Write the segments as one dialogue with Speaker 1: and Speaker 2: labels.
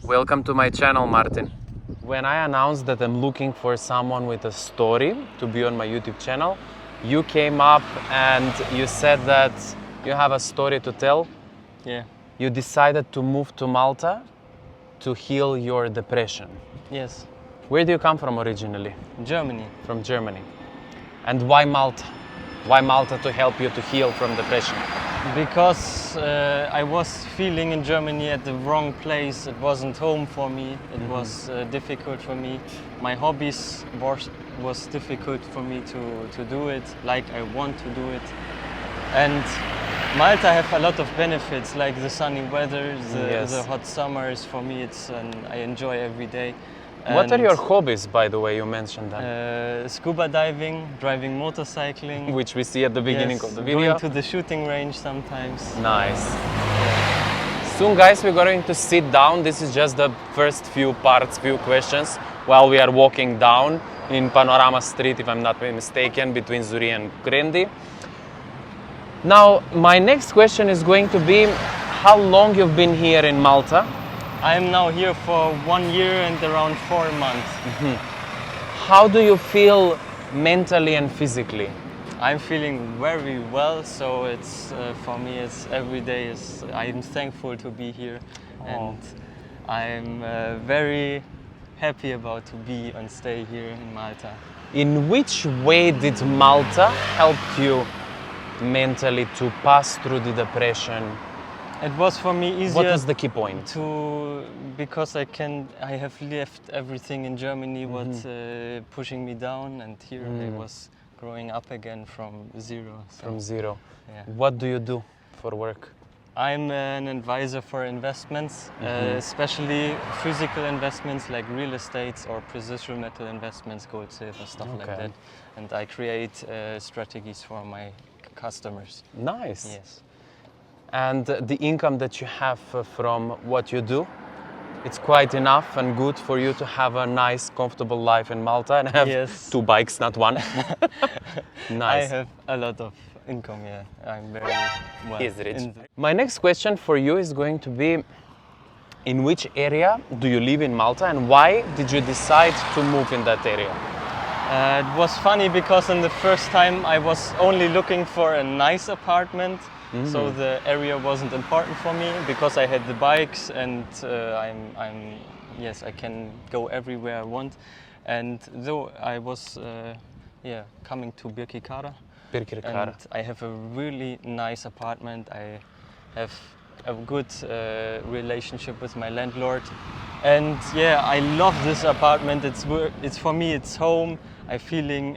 Speaker 1: Welcome to my channel, Martin. When I announced that I'm looking for someone with a story to be on my YouTube channel, you came up and you said that you have a story to tell.
Speaker 2: Yeah.
Speaker 1: You decided to move to Malta to heal your depression.
Speaker 2: Yes.
Speaker 1: Where do you come from originally?
Speaker 2: Germany.
Speaker 1: From Germany. And why Malta? Why Malta to help you to heal from depression?
Speaker 2: Because I was feeling in Germany at the wrong place. It wasn't home for me. It was difficult for me. My hobbies was difficult for me to do it like I want to do it. And Malta have a lot of benefits, like the sunny weather, the hot summers. For me, I enjoy every day.
Speaker 1: What are your hobbies, by the way? You mentioned that.
Speaker 2: Scuba diving, driving motorcycling.
Speaker 1: Which we see at the beginning of the video.
Speaker 2: Going to the shooting range sometimes.
Speaker 1: Nice. Soon, guys, we're going to sit down. This is just the first few parts, few questions, while we are walking down in Panorama Street, if I'm not mistaken, between Zuri and Grendi. Now, my next question is going to be, how long you've been here in Malta?
Speaker 2: I'm now here for 1 year and around 4 months.
Speaker 1: How do you feel mentally and physically?
Speaker 2: I'm feeling very well, so it's for me. It's every day. I'm thankful to be here, and I'm very happy about to be and stay here in Malta.
Speaker 1: In which way did Malta help you mentally to pass through the depression?
Speaker 2: It was for me easier.
Speaker 1: What was the key point?
Speaker 2: Because I have left everything in Germany, what's pushing me down, and here I was growing up again from zero. So,
Speaker 1: from zero.
Speaker 2: Yeah.
Speaker 1: What do you do for work?
Speaker 2: I'm an advisor for investments, especially physical investments like real estate or precious metal investments, gold, silver, stuff like that. And I create strategies for my customers.
Speaker 1: Nice.
Speaker 2: Yes.
Speaker 1: And the income that you have from what you do, it's quite enough and good for you to have a nice, comfortable life in Malta and have 2 bikes, not one. Nice.
Speaker 2: I have a lot of income, yeah. I'm very well.
Speaker 1: He's rich. My next question for you is going to be, in which area do you live in Malta and why did you decide to move in that area?
Speaker 2: It was funny because in the first time I was only looking for a nice apartment. So the area wasn't important for me because I had the bikes and I can go everywhere I want. And though I was coming to Birkirkara, and I have a really nice apartment. I have a good relationship with my landlord, and I love this apartment. It's for me. It's home. I'm feeling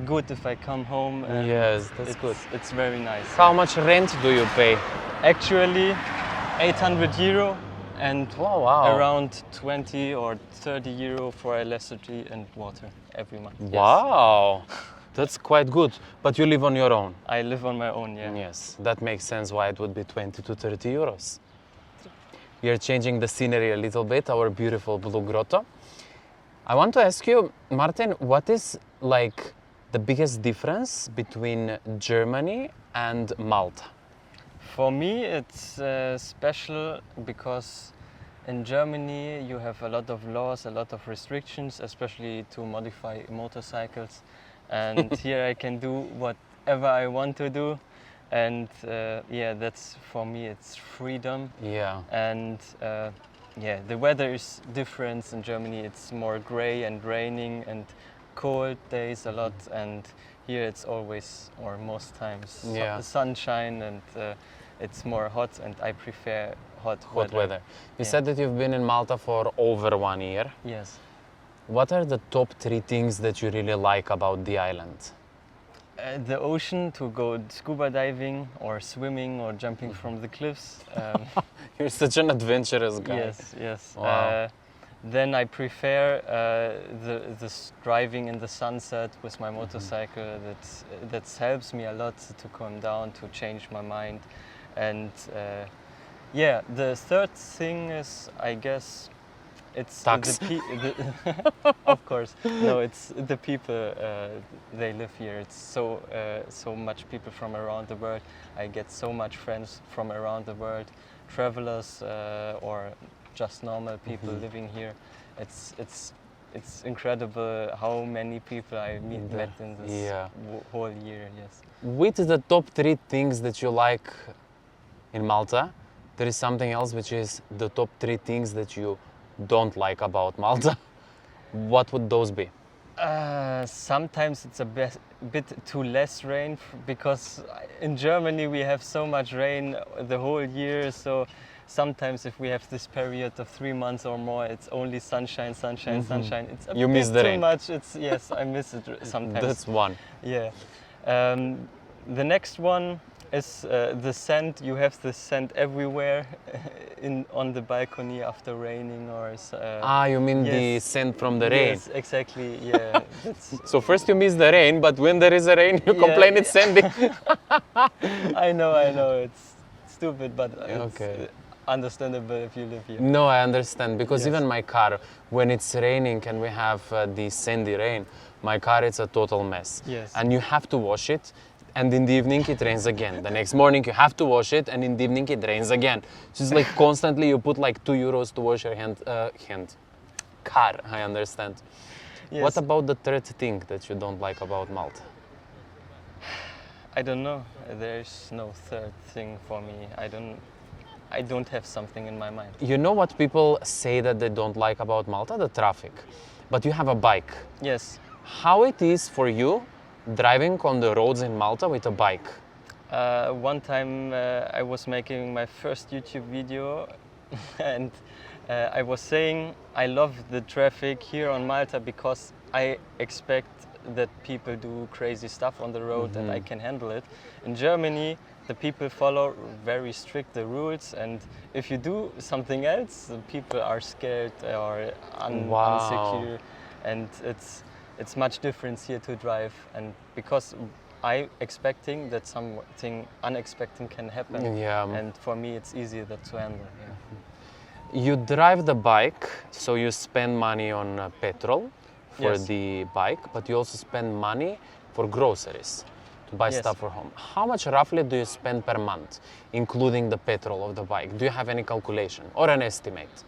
Speaker 2: good if I come home.
Speaker 1: Yes, that's good.
Speaker 2: It's very nice.
Speaker 1: How much rent do you pay?
Speaker 2: Actually, 800 euro and
Speaker 1: wow.
Speaker 2: around 20 or 30 euro for electricity and water every month.
Speaker 1: Wow, that's quite good. But you live on your own?
Speaker 2: I live on my own, yeah.
Speaker 1: Yes, that makes sense why it would be 20 to 30 euros. We are changing the scenery a little bit, our beautiful blue grotto. I want to ask you, Martin, what is like the biggest difference between Germany and Malta?
Speaker 2: For me, it's special because in Germany you have a lot of laws, a lot of restrictions, especially to modify motorcycles. And here I can do whatever I want to do. And that's for me, it's freedom.
Speaker 1: Yeah.
Speaker 2: And the weather is different in Germany. It's more gray and raining and cold days a lot, and here it's always, or most times, sunshine, and it's more hot, and I prefer hot weather.
Speaker 1: You said that you've been in Malta for over 1 year.
Speaker 2: Yes.
Speaker 1: What are the top 3 things that you really like about the island?
Speaker 2: The ocean, to go scuba diving or swimming or jumping from the cliffs.
Speaker 1: You're such an adventurous guy.
Speaker 2: Yes.
Speaker 1: Wow.
Speaker 2: Then I prefer this driving in the sunset with my motorcycle. That helps me a lot to calm down, to change my mind. And the third thing is, I guess, it's
Speaker 1: tax.
Speaker 2: Of course. No, it's the people. They live here. It's so much people from around the world. I get so much friends from around the world, travelers or just normal people living here. It's incredible how many people I met in this whole year. Yes.
Speaker 1: Which is the top 3 things that you like in Malta? There is something else which is the top 3 things that you don't like about Malta. What would those be?
Speaker 2: Sometimes it's a bit too less rain because in Germany we have so much rain the whole year. So sometimes if we have this period of 3 months or more, it's only sunshine, sunshine, sunshine. It's a
Speaker 1: You
Speaker 2: bit
Speaker 1: miss the
Speaker 2: too
Speaker 1: rain.
Speaker 2: much. Yes, I miss it sometimes.
Speaker 1: That's one.
Speaker 2: Yeah. The next one is the sand. You have the sand everywhere on the balcony after raining or.
Speaker 1: You mean the
Speaker 2: yes.
Speaker 1: sand from the rain?
Speaker 2: Yes, exactly. Yeah.
Speaker 1: So first you miss the rain, but when there is a rain, you complain it's sandy.
Speaker 2: I know. It's stupid, but it's understandable if you live here.
Speaker 1: No, I understand, because
Speaker 2: Yes.
Speaker 1: even my car, when it's raining and we have the sandy rain, my car is a total mess.
Speaker 2: Yes.
Speaker 1: And you have to wash it, and in the evening it rains again. The next morning you have to wash it, and in the evening it rains again. So it's like constantly you put like €2 to wash your car, I understand.
Speaker 2: Yes.
Speaker 1: What about the third thing that you don't like about Malta?
Speaker 2: I don't know. There's no third thing for me. I don't have something in my mind.
Speaker 1: You know what people say that they don't like about Malta? The traffic. But you have a bike.
Speaker 2: Yes.
Speaker 1: How it is for you driving on the roads in Malta with a bike?
Speaker 2: One time I was making my first YouTube video and I was saying I love the traffic here on Malta because I expect that people do crazy stuff on the road and I can handle it. In Germany, the people follow very strict the rules, and if you do something else, the people are scared or unsecure, and it's much different here to drive. And because I expecting that something unexpected can happen, and for me it's easier to handle. Yeah.
Speaker 1: You drive the bike, so you spend money on petrol for
Speaker 2: Yes.
Speaker 1: the bike, but you also spend money for groceries, to buy
Speaker 2: Yes.
Speaker 1: stuff for home. How much roughly do you spend per month, including the petrol of the bike? Do you have any calculation or an estimate?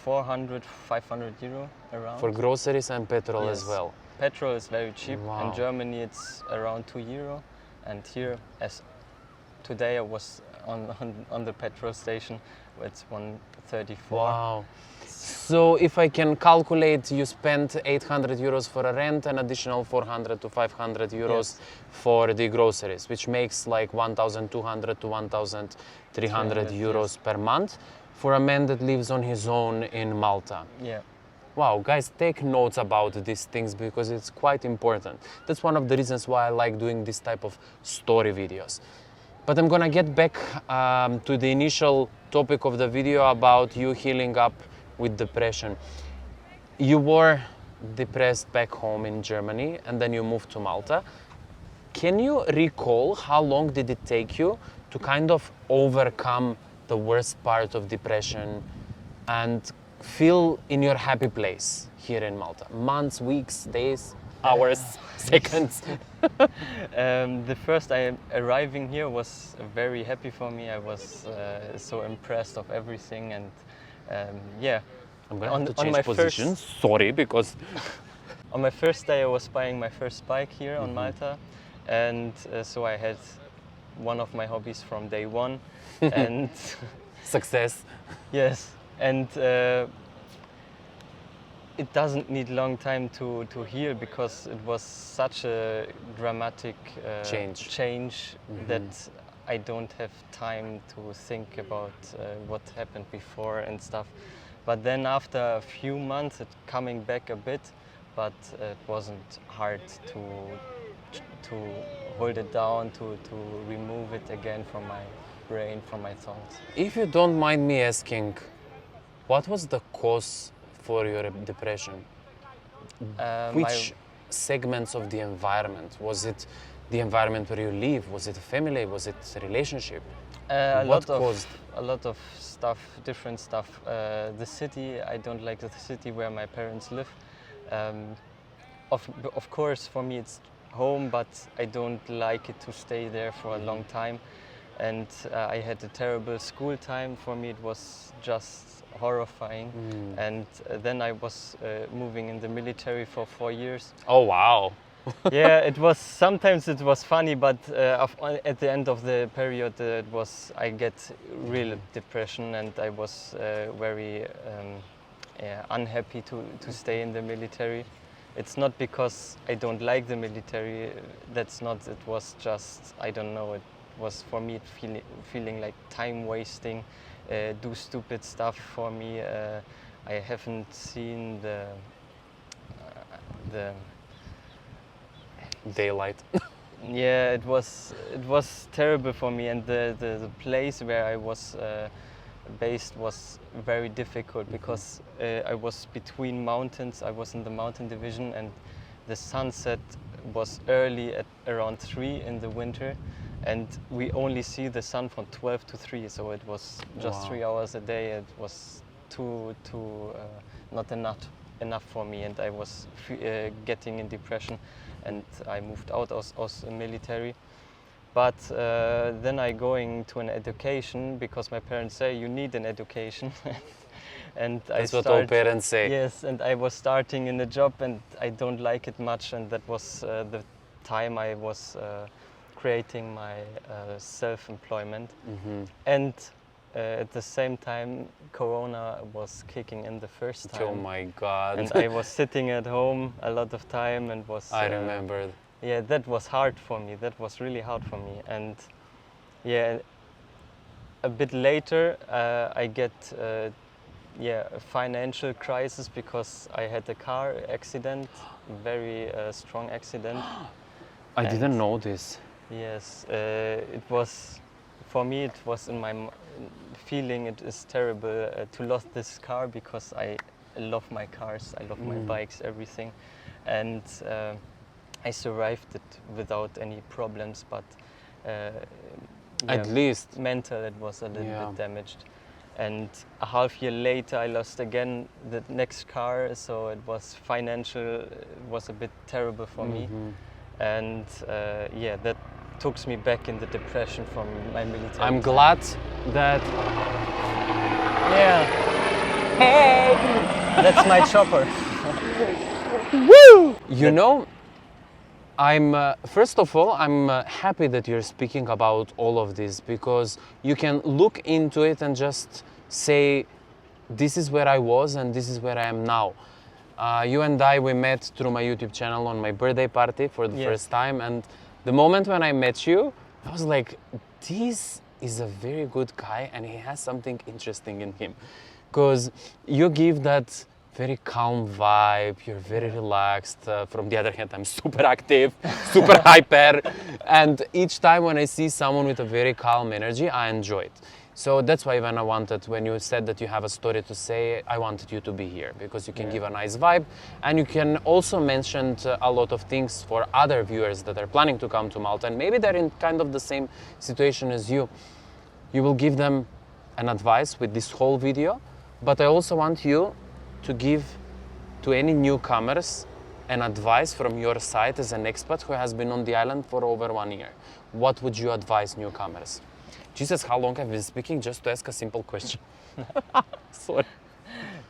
Speaker 2: 400, 500 euro around.
Speaker 1: For groceries and petrol
Speaker 2: Yes.
Speaker 1: as well?
Speaker 2: Petrol is very cheap.
Speaker 1: Wow.
Speaker 2: In Germany it's around €2, and here, as today I was on the petrol station, it's 134.
Speaker 1: Wow. So if I can calculate, you spent €800 for a rent and additional 400 to 500 euros
Speaker 2: Yes.
Speaker 1: for the groceries, which makes like 1,200 to 1,300 euros per month for a man that lives on his own in Malta.
Speaker 2: Yeah.
Speaker 1: Wow, guys, take notes about these things because it's quite important. That's one of the reasons why I like doing this type of story videos. But I'm gonna get back to the initial topic of the video about you healing up with depression. You were depressed back home in Germany and then you moved to Malta. Can you recall how long did it take you to kind of overcome the worst part of depression and feel in your happy place here in Malta? Months, weeks, days, hours, seconds?
Speaker 2: The first I arriving here was very happy for me. I was so impressed of everything, and yeah.
Speaker 1: I'm gonna have to
Speaker 2: on
Speaker 1: change
Speaker 2: my
Speaker 1: position. Sorry, because
Speaker 2: on my first day I was buying my first bike here on Malta, and so I had one of my hobbies from day one, and
Speaker 1: success.
Speaker 2: yes, and it doesn't need long time to heal because it was such a dramatic change that I don't have time to think about what happened before and stuff. But then after a few months, it coming back a bit, but it wasn't hard to hold it down, to remove it again from my brain, from my thoughts.
Speaker 1: If you don't mind me asking, what was the cause for your depression? Which segments of the environment? Was it the environment where you live? Was it a family? Was it a relationship?
Speaker 2: A lot of stuff, different stuff. The city, I don't like the city where my parents live. Of course, for me it's home, but I don't like it to stay there for a long time. and I had a terrible school time. For me, it was just horrifying. And then I was moving in the military for 4 years.
Speaker 1: Oh wow.
Speaker 2: Yeah, it was sometimes it was funny, but at the end of the period, I get real depression, and I was very unhappy to stay in the military. It's not because I don't like the military. That's not. It was just, I don't know. It was for me feeling like time wasting, do stupid stuff for me. I haven't seen the
Speaker 1: Daylight.
Speaker 2: Yeah, it was terrible for me, and the place where I was based was very difficult because I was between mountains. I was in the mountain division, and the sunset was early at around 3 in the winter, and we only see the sun from 12 to 3, so it was just 3 hours a day. It was not enough for me, and I was getting in depression, and I moved out of the military. But then I going to an education because my parents say you need an education. And
Speaker 1: That's what all parents say.
Speaker 2: Yes, and I was starting in a job, and I don't like it much, and that was the time I was creating my self-employment. And at the same time, Corona was kicking in the first time.
Speaker 1: Oh my God.
Speaker 2: And I was sitting at home a lot of time and was...
Speaker 1: I remember.
Speaker 2: Yeah, that was hard for me. That was really hard for me. And yeah, a bit later, I get a financial crisis because I had a car accident, very strong accident.
Speaker 1: I didn't know this.
Speaker 2: Yes, it was, for me, it was in my feeling, it is terrible to lose this car because I love my cars, I love my bikes, everything. And I survived it without any problems, but
Speaker 1: at least
Speaker 2: mental, it was a little bit damaged. And a half year later, I lost again the next car, so it was financial, it was a bit terrible for me. And that took me back in the depression from my military.
Speaker 1: I'm glad that...
Speaker 2: Yeah. Hey! That's my chopper.
Speaker 1: Woo! You know, first of all, I'm happy that you're speaking about all of this, because you can look into it and just say, this is where I was and this is where I am now. You and I, we met through my YouTube channel on my birthday party for the first time, and the moment when I met you, I was like, this is a very good guy and he has something interesting in him. Because you give that very calm vibe, you're very relaxed. From the other hand, I'm super active, super hyper. And each time when I see someone with a very calm energy, I enjoy it. So that's why when you said that you have a story to say, I wanted you to be here, because you can give a nice vibe, and you can also mention a lot of things for other viewers that are planning to come to Malta, and maybe they're in kind of the same situation as you. You will give them an advice with this whole video, but I also want you to give to any newcomers an advice from your side as an expat who has been on the island for over 1 year. What would you advise newcomers? Jesus, how long I've been speaking just to ask a simple question. Sorry.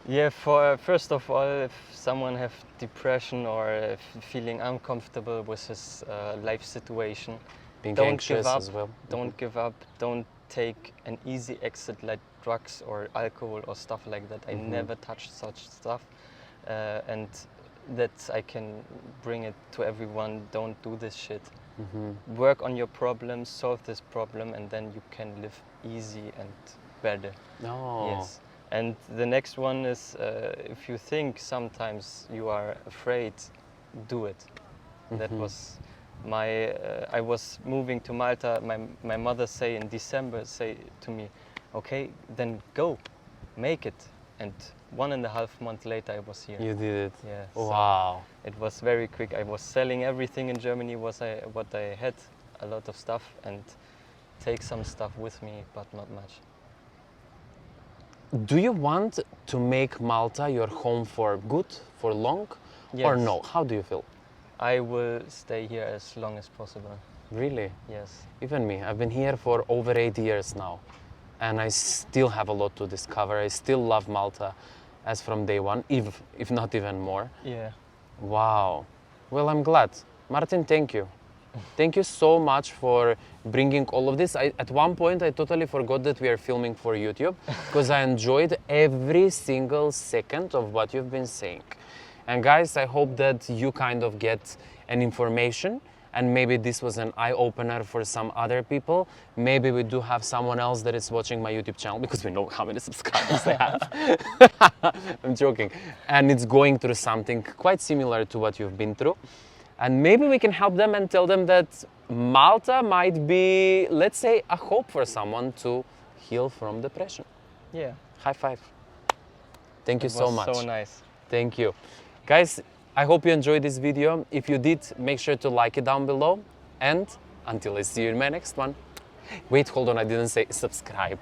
Speaker 2: Yeah, first of all, if someone have depression or feeling uncomfortable with his life situation,
Speaker 1: Being anxious as well.
Speaker 2: Don't give up. Don't take an easy exit like drugs or alcohol or stuff like that. I never touched such stuff, and that I can bring it to everyone. Don't do this shit. Work on your problem, solve this problem, and then you can live easy and better. Yes. And the next one is, if you think sometimes you are afraid, do it. That was my, I was moving to Malta, my mother say in December, say to me, okay, then go, make it. And 1.5 months later I was here.
Speaker 1: You did it?
Speaker 2: Yeah.
Speaker 1: Wow.
Speaker 2: So it was very quick. I was selling everything in Germany what I had, a lot of stuff, and take some stuff with me, but not much.
Speaker 1: Do you want to make Malta your home for good, for long, or no? How do you feel?
Speaker 2: I will stay here as long as possible.
Speaker 1: Really?
Speaker 2: Yes.
Speaker 1: Even me. I've been here for over 8 years now, and I still have a lot to discover. I still love Malta as from day one, if not even more.
Speaker 2: Yeah.
Speaker 1: Wow. Well, I'm glad. Martin, thank you. Thank you so much for bringing all of this. At one point, I totally forgot that we are filming for YouTube because I enjoyed every single second of what you've been saying. And guys, I hope that you kind of get an information, and maybe this was an eye-opener for some other people. Maybe we do have someone else that is watching my YouTube channel because we know how many subscribers they have. I'm joking. And it's going through something quite similar to what you've been through. And maybe we can help them and tell them that Malta might be, let's say, a hope for someone to heal from depression.
Speaker 2: Yeah.
Speaker 1: High five. Thank you
Speaker 2: It
Speaker 1: so
Speaker 2: was
Speaker 1: much.
Speaker 2: so nice.
Speaker 1: Thank you. Guys, I hope you enjoyed this video. If you did, make sure to like it down below. And until I see you in my next one. Wait, hold on, I didn't say subscribe.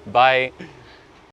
Speaker 1: Bye.